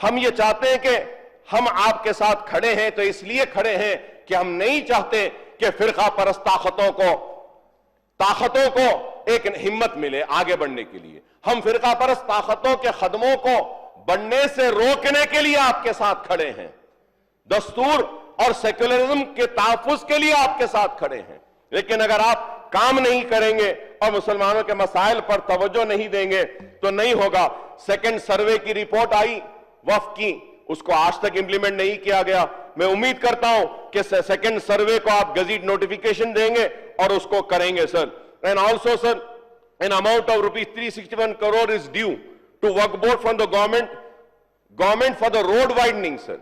हम ये चाहते हैं कि हम आपके साथ खड़े हैं तो इसलिए खड़े हैं कि हम नहीं चाहते कि फिरका परस्त ताकतों को एक हिम्मत मिले आगे बढ़ने के लिए। हम फिरका परस्त ताकतों के कदमों को बढ़ने से रोकने के लिए आपके साथ खड़े हैं, दस्तूर और सेक्युलरिज्म के तहफ्फुज के लिए आपके साथ खड़े हैं। लेकिन अगर आप काम नहीं करेंगे और मुसलमानों के मसाइल पर तवज्जो नहीं देंगे तो नहीं होगा। सेकंड सर्वे की रिपोर्ट आई वक्फ की, उसको आज तक इंप्लीमेंट नहीं किया गया। मैं उम्मीद करता हूं कि सेकंड सर्वे को आप गजीट नोटिफिकेशन देंगे और उसको करेंगे sir. And also sir, an amount of ₹361 crore is due to Waqf board from the government for the road widening sir.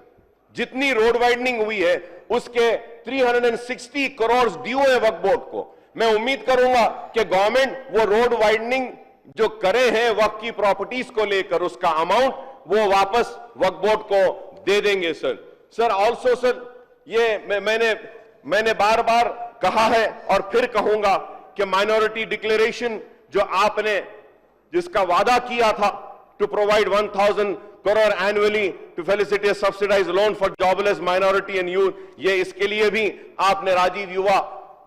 जितनी रोड वाइडनिंग हुई है उसके 360 करोड़ ड्यू है वक्फ बोर्ड को। मैं उम्मीद करूंगा कि गवर्नमेंट वो रोड वाइडनिंग जो करे हैं वक्फ की प्रॉपर्टीज को लेकर, उसका अमाउंट वो वापस वक्फ बोर्ड को दे देंगे सर। सर ऑल्सो सर, ये मैंने बार बार कहा है और फिर कहूंगा कि माइनॉरिटी डिक्लेरेशन जो आपने जिसका वादा किया था to provide 1000 crore annually to facilitate subsidise loan for jobless minority and youth, ये इसके लिए भी आपने राजीव युवा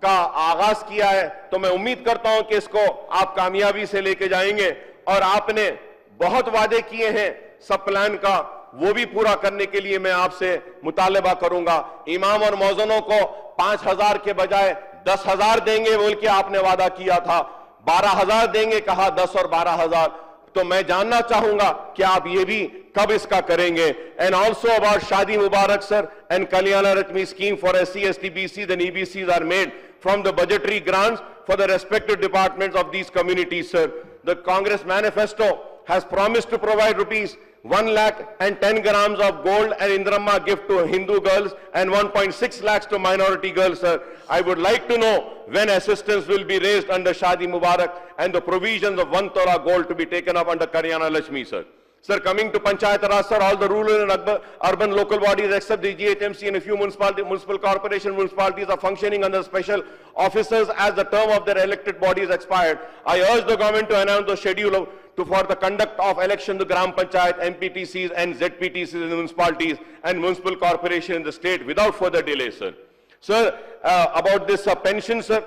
का आगाज किया है। तो मैं उम्मीद करता हूं कि इसको आप कामयाबी से लेके जाएंगे। और आपने बहुत वादे किए हैं सब प्लान का, वो भी पूरा करने के लिए मैं आपसे मुतालबा करूंगा। इमाम और मौजनों को 5000 के बजाय 10,000 देंगे बोल के आपने वादा किया था, 12,000 देंगे कहा, 10 और 12,000। तो मैं जानना चाहूंगा कि आप ये भी कब इसका करेंगे। And also about Shaadi Mubarak sir and Kalyan Lakshmi scheme for SC, ST, BCs and EBCs are made from the budgetary grants for the respective departments of these communities sir. The Congress manifesto has promised to provide ₹1,10,000 grams of gold and Indramma gift to Hindu girls and 1.6 lakhs to minority girls sir. I would like to know when assistance will be raised under Shadi Mubarak and the provisions of 1 tora gold to be taken up under Kalyana Lakshmi sir. Sir, coming to Panchayat Raj sir, all the rural and urban local bodies except the GHMC and a few municipal corporation municipalities are functioning under special officers as the term of their elected bodies expired. I urge the government to announce the schedule for the conduct of election to Gram Panchayat, MPTCs and ZPTCs in the municipalities and municipal corporation in the state without further delay sir. Sir, about this pension sir.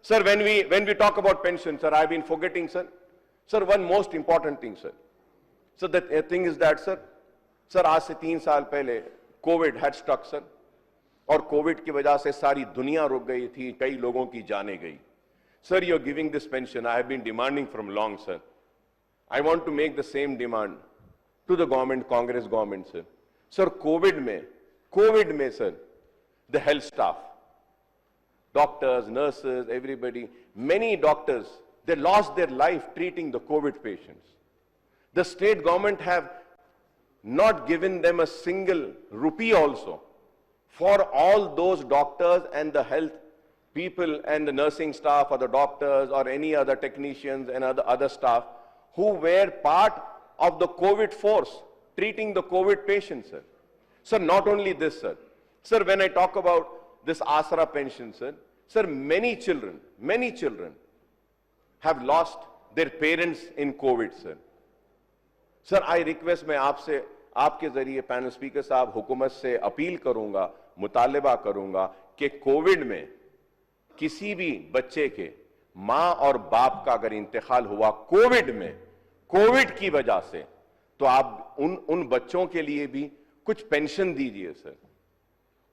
Sir, when we talk about pension sir, I've been forgetting sir. Sir, one most important thing sir. So the thing is that sir, आज से 3 साल पहले Covid had struck sir, और Covid की वजह से सारी दुनिया रुक गई थी, कई लोगों की जाने गई। Sir, you're giving this pension, I have been demanding from long sir. I want to make the same demand to the government, Congress government sir. Sir, COVID में sir, the health staff, doctors, nurses, everybody, many doctors, they lost their life treating the COVID patients. The state government have not given them a single rupee also for all those doctors and the health people and the nursing staff or the doctors or any other technicians and other staff who were part of the COVID force treating the COVID patients, sir. Sir, not only this, sir. Sir, when I talk about this Asra pension, sir, many children have lost their parents in COVID, sir. Sir, I request, मैं आपसे आपके जरिए panel speaker साहब हुकूमत से appeal करूंगा, मुतालिबा करूंगा कि कोविड में किसी भी बच्चे के मां और बाप का अगर इंतकाल हुआ कोविड में, कोविड की वजह से, तो आप उन बच्चों के लिए भी कुछ पेंशन दीजिए सर,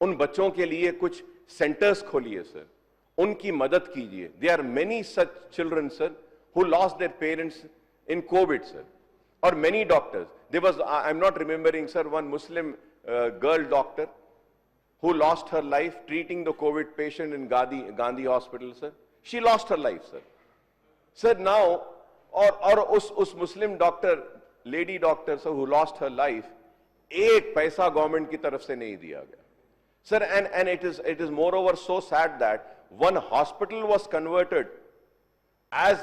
उन बच्चों के लिए कुछ सेंटर्स खोलिए सर, उनकी मदद कीजिए। There are many such children sir who lost their parents in Covid sir, or many doctors. There was, I'm not remembering sir, one Muslim girl doctor who lost her life treating the COVID patient in Gandhi hospital sir. She lost her life sir. Sir, now और उस Muslim doctor, lady doctor sir, who lost her life, एक पैसा government की तरफ से नहीं दिया गया sir. And it is moreover so sad that one hospital was converted as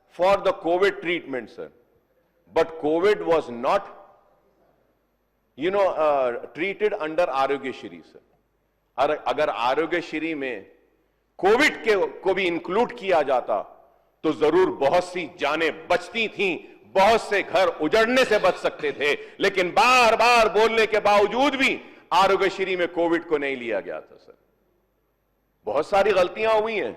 for the COVID treatment sir. But COVID was not, treated under Arogya Shri sir. अगर आरोग्य श्री में कोविड को भी इंक्लूड किया जाता तो जरूर बहुत सी जानें बचती थीं, बहुत से घर उजड़ने से बच सकते थे, लेकिन बार बार बोलने के बावजूद भी आरोग्यश्री में कोविड को नहीं लिया गया था सर। बहुत सारी गलतियां हुई हैं।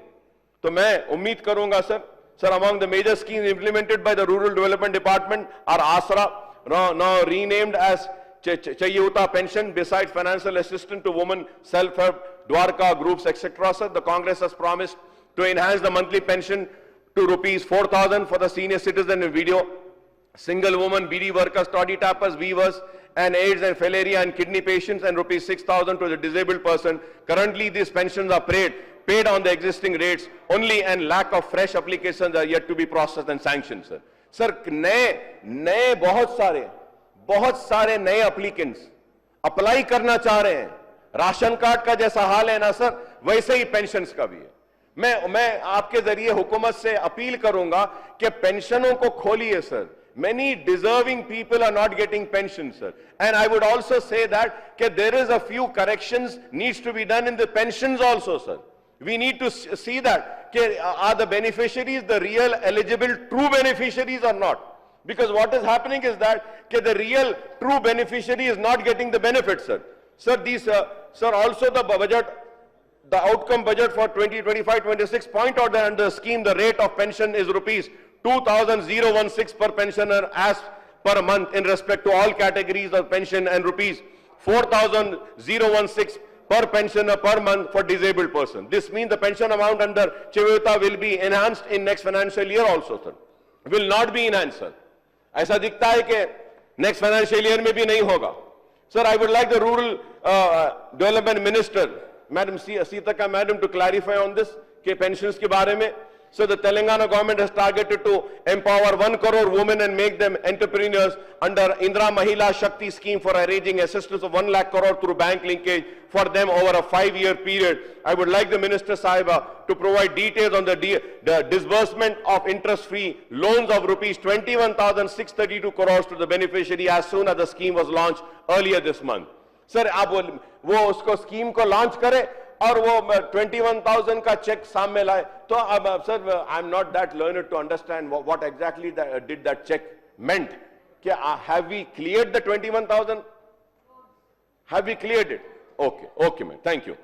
तो मैं उम्मीद करूंगा sir, among the major schemes implemented by the Rural Development Department are Asra, now renamed as Chayuta Pension, besides financial assistance to women, self-help, Dwarka groups, etc. Sir, the Congress has promised to enhance the monthly pension to rupees 4,000 for the senior citizen in video, single woman, BD workers, toddy tappers, weavers, and AIDS and filariasis and kidney patients, and rupees 6,000 to the disabled person. Currently, these pensions are paid on the existing rates only, and lack of fresh applications are yet to be processed and sanctioned, sir. Sir, नए बहुत सारे नए applicants apply करना चाह रहे हैं। Ration card का जैसा हाल है ना सर, वैसे ही पेंशन्स का भी है। मैं आपके जरिए हुकूमत से अपील करूंगा कि पेंशनों को खोलिए sir. Many deserving people are not getting pension, sir. And I would also say that there is a few corrections needs to be done in the pensions also, sir. We need to see that are the beneficiaries the real eligible true beneficiaries or not. Because what is happening is that the real true beneficiary is not getting the benefit, sir. Sir, sir, also the budget, the outcome budget for 2025-26 point out that under the scheme the rate of pension is rupees 2,016 per pensioner as per month in respect to all categories of pension, and rupees 4,016 per pensioner per month for disabled person. This means the pension amount under Chayuta will be enhanced in next financial year also, sir. Will not be enhanced, sir. ऐसा दिखता है कि next financial year में भी नहीं होगा। Sir, I would like the rural development minister madam Sita madam to clarify on this के pensions के बारे में। So the Telangana government has targeted to empower 1 crore women and make them entrepreneurs under Indra Mahila Shakti scheme for arranging assistance of 1 lakh crore through bank linkage for them over a 5-year period. I would like the Minister Sahiba to provide details on the disbursement of interest-free loans of rupees 21,632 crores to the beneficiary as soon as the scheme was launched earlier this month. Sir, आप वो उसको scheme को launch करे और वो 21,000 का check सामने लाए, तो अब sir I am not that learned to understand what exactly did that check meant. Have we cleared the 21,000? Have we cleared it? Okay ma'am, thank you.